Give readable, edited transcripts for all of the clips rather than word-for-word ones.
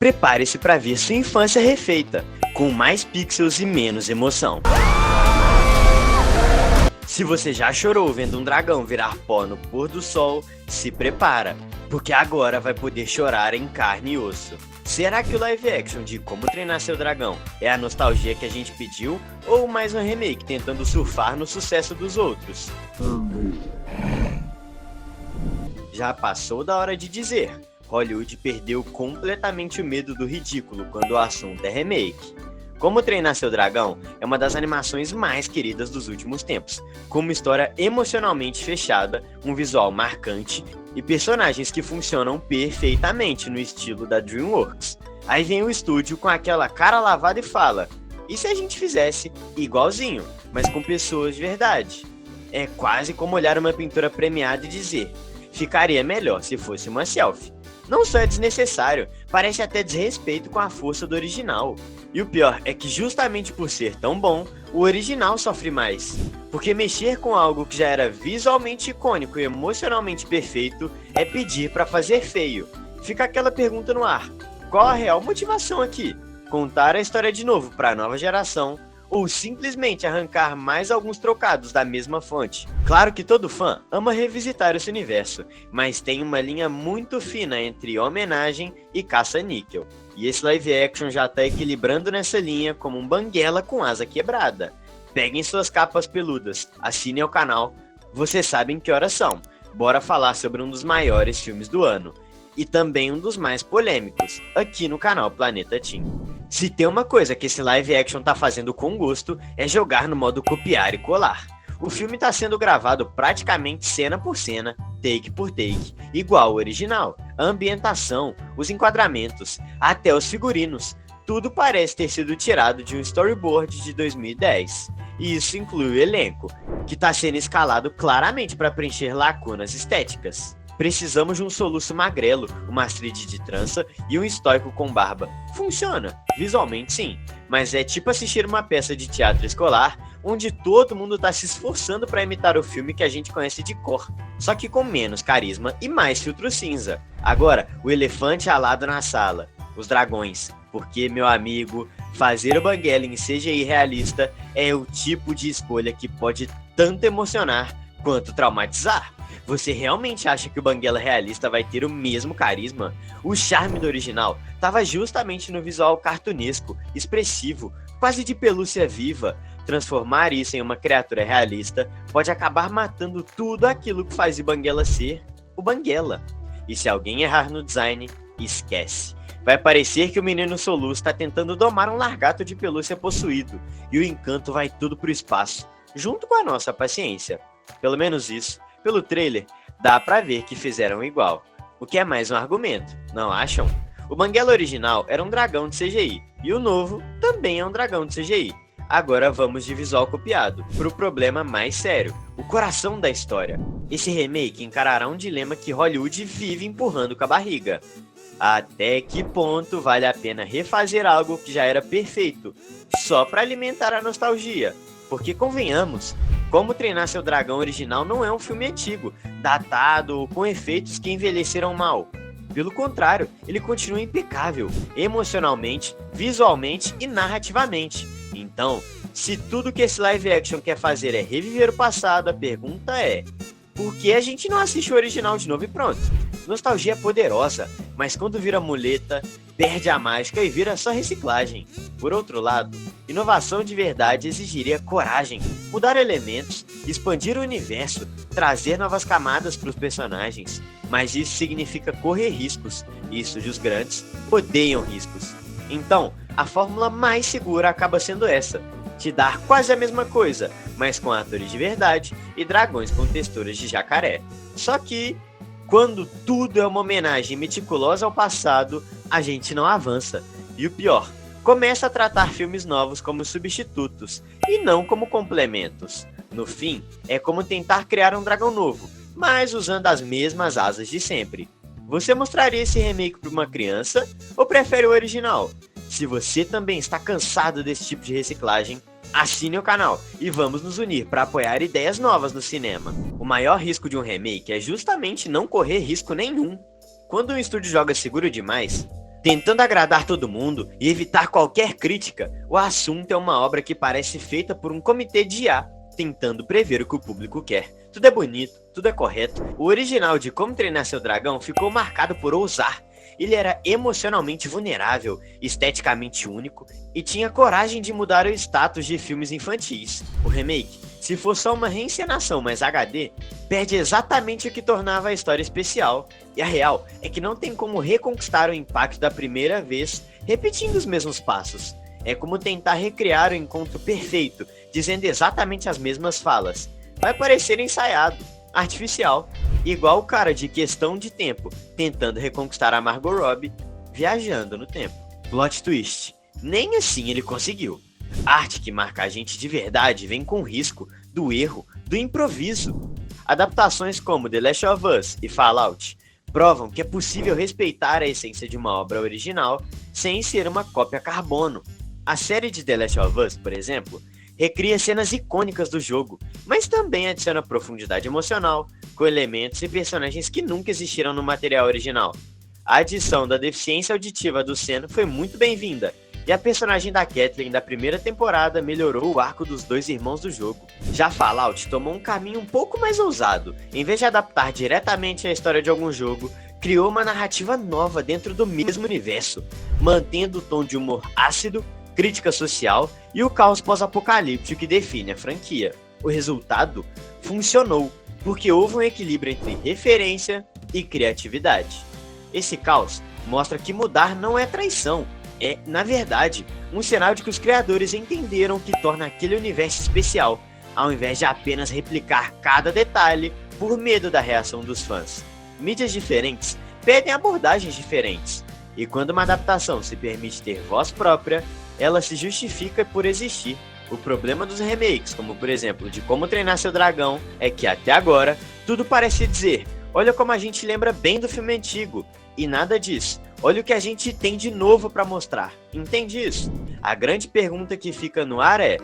Prepare-se para ver sua infância refeita, com mais pixels e menos emoção. Se você já chorou vendo um dragão virar pó no pôr do sol, se prepara, porque agora vai poder chorar em carne e osso. Será que o live action de Como Treinar Seu Dragão é a nostalgia que a gente pediu, ou mais um remake tentando surfar no sucesso dos outros? Já passou da hora de dizer. Hollywood perdeu completamente o medo do ridículo quando o assunto é remake. Como Treinar Seu Dragão é uma das animações mais queridas dos últimos tempos, com uma história emocionalmente fechada, um visual marcante e personagens que funcionam perfeitamente no estilo da DreamWorks. Aí vem o estúdio com aquela cara lavada e fala: e se a gente fizesse igualzinho, mas com pessoas de verdade? É quase como olhar uma pintura premiada e dizer: ficaria melhor se fosse uma selfie. Não só é desnecessário, parece até desrespeito com a força do original. E o pior é que justamente por ser tão bom, o original sofre mais. Porque mexer com algo que já era visualmente icônico e emocionalmente perfeito é pedir pra fazer feio. Fica aquela pergunta no ar: qual a real motivação aqui? Contar a história de novo pra nova geração? Ou simplesmente arrancar mais alguns trocados da mesma fonte? Claro que todo fã ama revisitar esse universo, mas tem uma linha muito fina entre homenagem e caça-níquel. E esse live action já tá equilibrando nessa linha como um banguela com asa quebrada. Peguem suas capas peludas, assinem o canal, vocês sabem que horas são. Bora falar sobre um dos maiores filmes do ano. E também um dos mais polêmicos, aqui no canal Planeta Teen. Se tem uma coisa que esse live action tá fazendo com gosto, é jogar no modo copiar e colar. O filme tá sendo gravado praticamente cena por cena, take por take, igual ao original. A ambientação, os enquadramentos, até os figurinos, tudo parece ter sido tirado de um storyboard de 2010. E isso inclui o elenco, que tá sendo escalado claramente para preencher lacunas estéticas. Precisamos de um soluço magrelo, uma Astrid de trança e um estoico com barba. Funciona, visualmente sim, mas é tipo assistir uma peça de teatro escolar, onde todo mundo tá se esforçando para imitar o filme que a gente conhece de cor, só que com menos carisma e mais filtro cinza. Agora, o elefante alado na sala, os dragões, porque, meu amigo, fazer o banguela em CGI realista é o tipo de escolha que pode tanto emocionar quanto traumatizar. Você realmente acha que o banguela realista vai ter o mesmo carisma? O charme do original estava justamente no visual cartunesco, expressivo, quase de pelúcia viva. Transformar isso em uma criatura realista pode acabar matando tudo aquilo que faz o banguela ser o banguela. E se alguém errar no design, esquece. Vai parecer que o menino Soluço está tentando domar um largato de pelúcia possuído, e o encanto vai tudo pro espaço, junto com a nossa paciência. Pelo menos isso. Pelo trailer, dá pra ver que fizeram igual, o que é mais um argumento, não acham? O banguela original era um dragão de CGI, e o novo também é um dragão de CGI. Agora vamos de visual copiado, pro problema mais sério, o coração da história. Esse remake encarará um dilema que Hollywood vive empurrando com a barriga. Até que ponto vale a pena refazer algo que já era perfeito, só pra alimentar a nostalgia? Porque convenhamos, Como Treinar Seu Dragão original não é um filme antigo, datado ou com efeitos que envelheceram mal. Pelo contrário, ele continua impecável, emocionalmente, visualmente e narrativamente. Então, se tudo que esse live action quer fazer é reviver o passado, a pergunta é: por que a gente não assiste o original de novo e pronto? Nostalgia é poderosa, mas quando vira muleta, perde a mágica e vira só reciclagem. Por outro lado, inovação de verdade exigiria coragem, mudar elementos, expandir o universo, trazer novas camadas para os personagens. Mas isso significa correr riscos, e estúdios grandes odeiam riscos. Então, a fórmula mais segura acaba sendo essa: te dar quase a mesma coisa, mas com atores de verdade e dragões com texturas de jacaré. Só que, quando tudo é uma homenagem meticulosa ao passado, a gente não avança. E o pior, começa a tratar filmes novos como substitutos, e não como complementos. No fim, é como tentar criar um dragão novo, mas usando as mesmas asas de sempre. Você mostraria esse remake para uma criança, ou prefere o original? Se você também está cansado desse tipo de reciclagem, assine o canal e vamos nos unir para apoiar ideias novas no cinema. O maior risco de um remake é justamente não correr risco nenhum. Quando um estúdio joga seguro demais, Tentando agradar todo mundo e evitar qualquer crítica, o assunto é uma obra que parece feita por um comitê de IA, tentando prever o que o público quer. Tudo é bonito, tudo é correto. O original de Como Treinar Seu Dragão ficou marcado por ousar. Ele era emocionalmente vulnerável, esteticamente único e tinha coragem de mudar o status de filmes infantis. O remake, se for só uma reencenação mais HD, perde exatamente o que tornava a história especial. E a real é que não tem como reconquistar o impacto da primeira vez repetindo os mesmos passos. É como tentar recriar o encontro perfeito, dizendo exatamente as mesmas falas. Vai parecer ensaiado, artificial, igual o cara de Questão de Tempo, tentando reconquistar a Margot Robbie, viajando no tempo. Plot twist, nem assim ele conseguiu. A arte que marca a gente de verdade vem com o risco do erro, do improviso. Adaptações como The Last of Us e Fallout provam que é possível respeitar a essência de uma obra original sem ser uma cópia carbono. A série de The Last of Us, por exemplo, recria cenas icônicas do jogo, mas também adiciona profundidade emocional, com elementos e personagens que nunca existiram no material original. A adição da deficiência auditiva do Sam foi muito bem-vinda, e a personagem da Catelyn da primeira temporada melhorou o arco dos dois irmãos do jogo. Já Fallout tomou um caminho um pouco mais ousado. Em vez de adaptar diretamente a história de algum jogo, criou uma narrativa nova dentro do mesmo universo, mantendo o tom de humor ácido, crítica social e o caos pós-apocalíptico que define a franquia. O resultado funcionou, porque houve um equilíbrio entre referência e criatividade. Esse caos mostra que mudar não é traição, é, na verdade, um sinal de que os criadores entenderam o que torna aquele universo especial, ao invés de apenas replicar cada detalhe por medo da reação dos fãs. Mídias diferentes pedem abordagens diferentes, e quando uma adaptação se permite ter voz própria, ela se justifica por existir. O problema dos remakes, como por exemplo de Como Treinar Seu Dragão, é que até agora tudo parece dizer: olha como a gente lembra bem do filme antigo, e nada disso. Olha o que a gente tem de novo para mostrar. Entende isso? A grande pergunta que fica no ar é: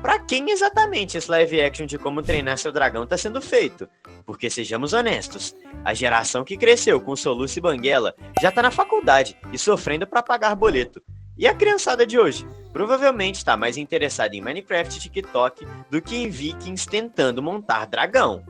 para quem exatamente esse live action de Como Treinar Seu Dragão está sendo feito? Porque sejamos honestos, a geração que cresceu com Soluço e Banguela já está na faculdade e sofrendo para pagar boleto. E a criançada de hoje provavelmente está mais interessada em Minecraft e TikTok do que em Vikings tentando montar dragão.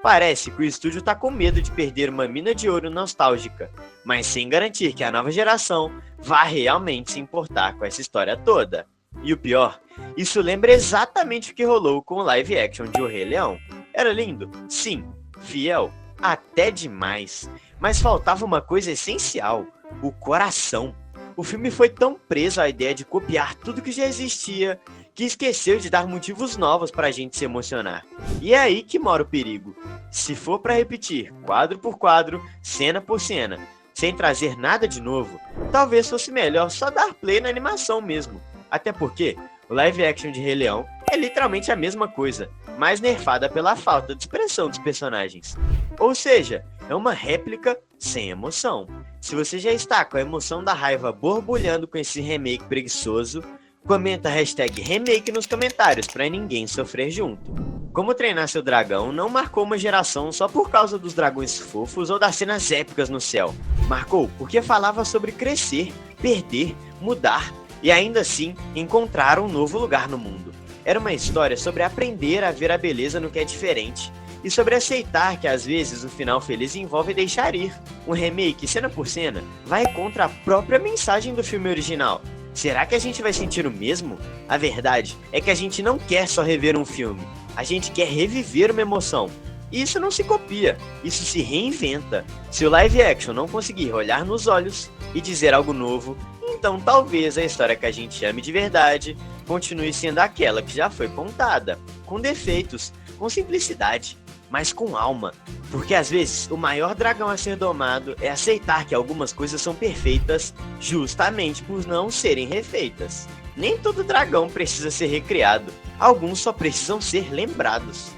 Parece que o estúdio tá com medo de perder uma mina de ouro nostálgica, mas sem garantir que a nova geração vá realmente se importar com essa história toda. E o pior, isso lembra exatamente o que rolou com o live action de O Rei Leão. Era lindo? Sim. Fiel? Até demais. Mas faltava uma coisa essencial: o coração. O filme foi tão preso à ideia de copiar tudo que já existia que esqueceu de dar motivos novos pra gente se emocionar. E é aí que mora o perigo. Se for pra repetir, quadro por quadro, cena por cena, sem trazer nada de novo, talvez fosse melhor só dar play na animação mesmo. Até porque o live action de Rei Leão é literalmente a mesma coisa, mas nerfada pela falta de expressão dos personagens. Ou seja, é uma réplica sem emoção. Se você já está com a emoção da raiva borbulhando com esse remake preguiçoso, comenta a hashtag remake nos comentários pra ninguém sofrer junto. Como Treinar Seu Dragão não marcou uma geração só por causa dos dragões fofos ou das cenas épicas no céu. Marcou porque falava sobre crescer, perder, mudar e ainda assim encontrar um novo lugar no mundo. Era uma história sobre aprender a ver a beleza no que é diferente e sobre aceitar que às vezes o final feliz envolve deixar ir. Um remake, cena por cena, vai contra a própria mensagem do filme original. Será que a gente vai sentir o mesmo? A verdade é que a gente não quer só rever um filme, a gente quer reviver uma emoção. E isso não se copia, isso se reinventa. Se o live action não conseguir olhar nos olhos e dizer algo novo, então talvez a história que a gente ame de verdade continue sendo aquela que já foi contada, com defeitos, com simplicidade, mas com alma. Porque às vezes o maior dragão a ser domado é aceitar que algumas coisas são perfeitas justamente por não serem refeitas. Nem todo dragão precisa ser recriado, alguns só precisam ser lembrados.